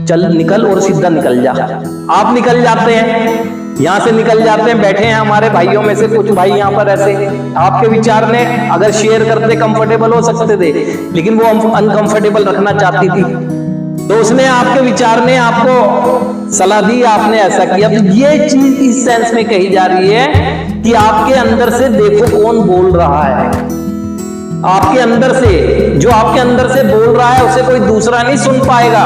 चल निकल और सीधा निकल जा। आप निकल जाते हैं, यहाँ से निकल जाते हैं। बैठे हैं हमारे भाइयों में से कुछ भाई यहाँ पर ऐसे, आपके विचार ने अगर शेयर करते कंफर्टेबल हो सकते थे, लेकिन वो अनकंफर्टेबल रखना चाहती थी, तो उसने आपके विचार ने आपको सलाह दी, आपने ऐसा किया। तो ये चीज इस सेंस में कही जा रही है कि आपके अंदर से देखो कौन बोल रहा है। आपके अंदर से, जो आपके अंदर से बोल रहा है उसे कोई दूसरा नहीं सुन पाएगा।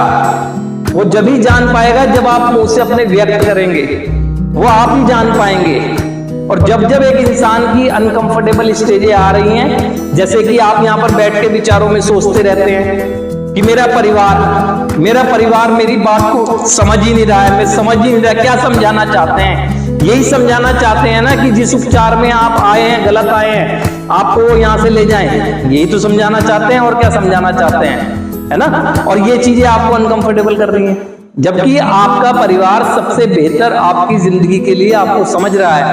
वो जब ही जान पाएगा जब आप मुंह से अपने व्यक्त करेंगे, वो आप ही जान पाएंगे। और जब जब एक इंसान की अनकंफर्टेबल स्टेजें आ रही हैं, जैसे कि आप यहाँ पर बैठ के विचारों में सोचते रहते हैं कि मेरा परिवार मेरी बात को समझ ही नहीं रहा है, मैं समझ ही नहीं रहा। क्या समझाना चाहते हैं? यही समझाना चाहते हैं ना कि जिस उपचार में आप आए हैं, गलत आए हैं, आपको वो यहाँ से ले जाएं। यही तो समझाना चाहते हैं, और क्या समझाना चाहते हैं, है ना? और ये चीजें आपको अनकंफर्टेबल कर रही हैं, जबकि आपका परिवार सबसे बेहतर आपकी जिंदगी के लिए आपको समझ रहा है,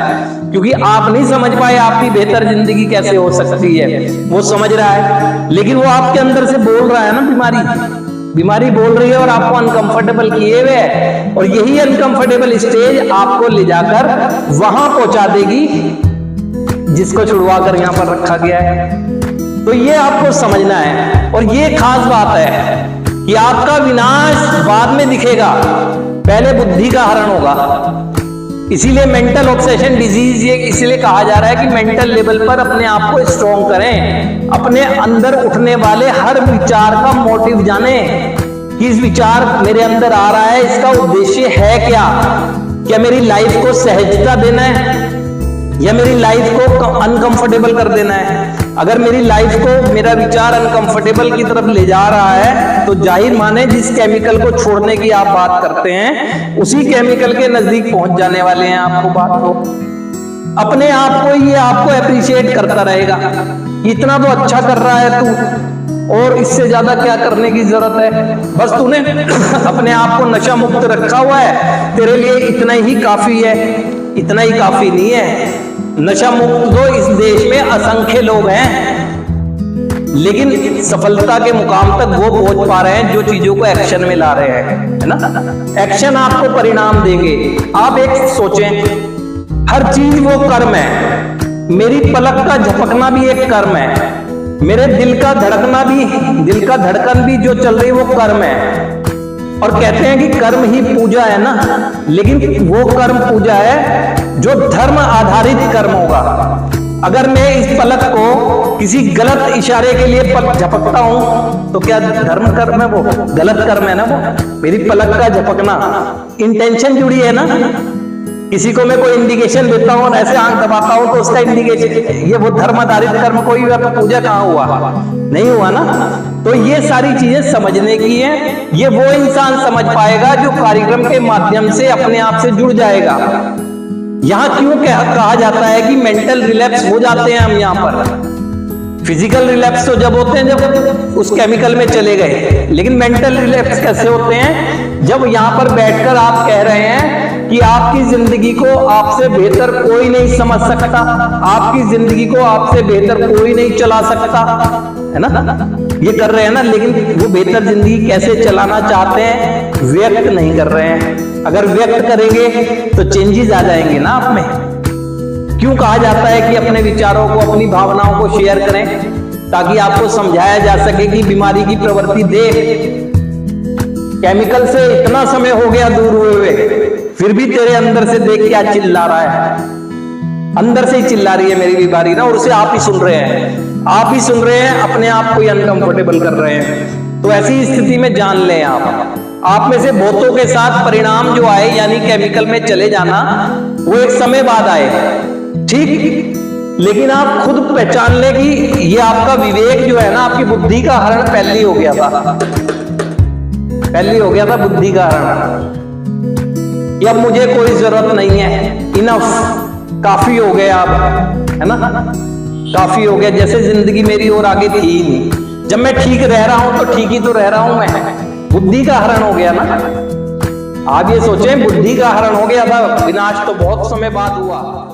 क्योंकि आप नहीं समझ पाए आपकी बेहतर जिंदगी कैसे हो सकती है। वो समझ रहा है, लेकिन वो आपके अंदर से बोल रहा है ना, बीमारी बोल रही है और आपको अनकंफर्टेबल किए हुए है। और यही अनकंफर्टेबल स्टेज आपको ले जाकर वहां पहुंचा देगी जिसको छुड़वा कर यहां पर रखा गया है। तो ये आपको समझना है। और ये खास बात है कि आपका विनाश बाद में दिखेगा, पहले बुद्धि का हरण होगा। इसीलिए मेंटल ऑब्सेशन डिजीज ये इसलिए कहा जा रहा है कि मेंटल लेवल पर अपने आप को स्ट्रॉन्ग करें, अपने अंदर उठने वाले हर विचार का मोटिव जाने कि इस विचार मेरे अंदर आ रहा है, इसका उद्देश्य है क्या मेरी लाइफ को सहजता देना है या मेरी लाइफ को अनकंफर्टेबल कर देना है। अगर मेरी लाइफ को मेरा विचार अनकंफर्टेबल की तरफ ले जा रहा है, तो जाहिर माने जिस केमिकल को छोड़ने की आप बात करते हैं, उसी केमिकल के नजदीक पहुंच जाने वाले हैं। आपको बात को अपने आप को ये आपको अप्रिशिएट करता रहेगा, इतना तो अच्छा कर रहा है तू, और इससे ज्यादा क्या करने की जरूरत है, बस तूने अपने आप को नशा मुक्त रखा हुआ है, तेरे लिए इतना ही काफी है। इतना ही काफी नहीं है। नशा मुक्त तो इस देश में असंख्य लोग हैं, लेकिन सफलता के मुकाम तक वो पहुंच पा रहे हैं जो चीजों को एक्शन में ला रहे हैं, है ना? एक्शन आपको परिणाम देंगे। आप एक सोचें, हर चीज वो कर्म है। मेरी पलक का झपकना भी एक कर्म है, मेरे दिल का धड़कन भी जो चल रही है वो कर्म है। और कहते हैं कि कर्म ही पूजा है ना, लेकिन वो कर्म पूजा है जो धर्म आधारित कर्म होगा। अगर मैं इस पलक को किसी गलत इशारे के लिए झपकता हूं, तो क्या धर्म कर्म है? वो गलत कर्म है ना। वो मेरी पलक का झपकना, इंटेंशन जुड़ी है ना। किसी को मैं कोई इंडिकेशन देता हूं, ऐसे आंख दबाता हूं, तो उसका इंडिकेशन, ये वो धर्म आधारित कर्म कोई हुआ, तो पूजा कहां हुआ? नहीं हुआ ना। तो ये सारी चीजें समझने की है। ये वो इंसान समझ पाएगा जो कार्यक्रम के माध्यम से अपने आप से जुड़ जाएगा। यहां क्यों कहा जाता है कि मेंटल रिलैप्स हो जाते हैं हम यहाँ पर? फिजिकल रिलैप्स तो जब होते हैं जब उस केमिकल में चले गए, लेकिन मेंटल रिलैप्स कैसे होते हैं? जब यहाँ पर बैठकर आप कह रहे हैं कि आपकी जिंदगी को आपसे बेहतर कोई नहीं समझ सकता, आपकी जिंदगी को आपसे बेहतर कोई नहीं चला सकता, है ना? ये कर रहे हैं ना, लेकिन वो बेहतर जिंदगी कैसे चलाना चाहते हैं व्यक्त नहीं कर रहे हैं। अगर व्यक्त करेंगे तो चेंजेस आ जाएंगे ना आप में। क्यों कहा जाता है कि अपने विचारों को, अपनी भावनाओं को शेयर करें, ताकि आपको समझाया जा सके कि बीमारी की प्रवृत्ति देख, केमिकल से इतना समय हो गया दूर हुए, फिर भी तेरे अंदर से देख क्या चिल्ला रहा है। अंदर से ही चिल्ला रही है मेरी बीमारी ना, और उसे आप ही सुन रहे हैं। आप ही सुन रहे हैं, अपने आप को अनकंफर्टेबल कर रहे हैं। तो ऐसी स्थिति में जान लें, आप में से बहुतों के साथ परिणाम जो आए, यानी केमिकल में चले जाना, वो एक समय बाद आए, ठीक। लेकिन आप खुद पहचान ले कि ये आपका विवेक जो है ना, आपकी बुद्धि का हरण पहले ही हो गया था, बुद्धि का हरण। कि अब मुझे कोई जरूरत नहीं है, इनफ, काफी हो गया अब, है ना, काफी हो गया। जैसे जिंदगी मेरी और आगे थी ही नहीं। जब मैं ठीक रह रहा हूं तो ठीक ही तो रह रहा हूं मैं। बुद्धि का हरण हो गया ना। आप ये सोचें, बुद्धि का हरण हो गया था, विनाश तो बहुत समय बाद हुआ।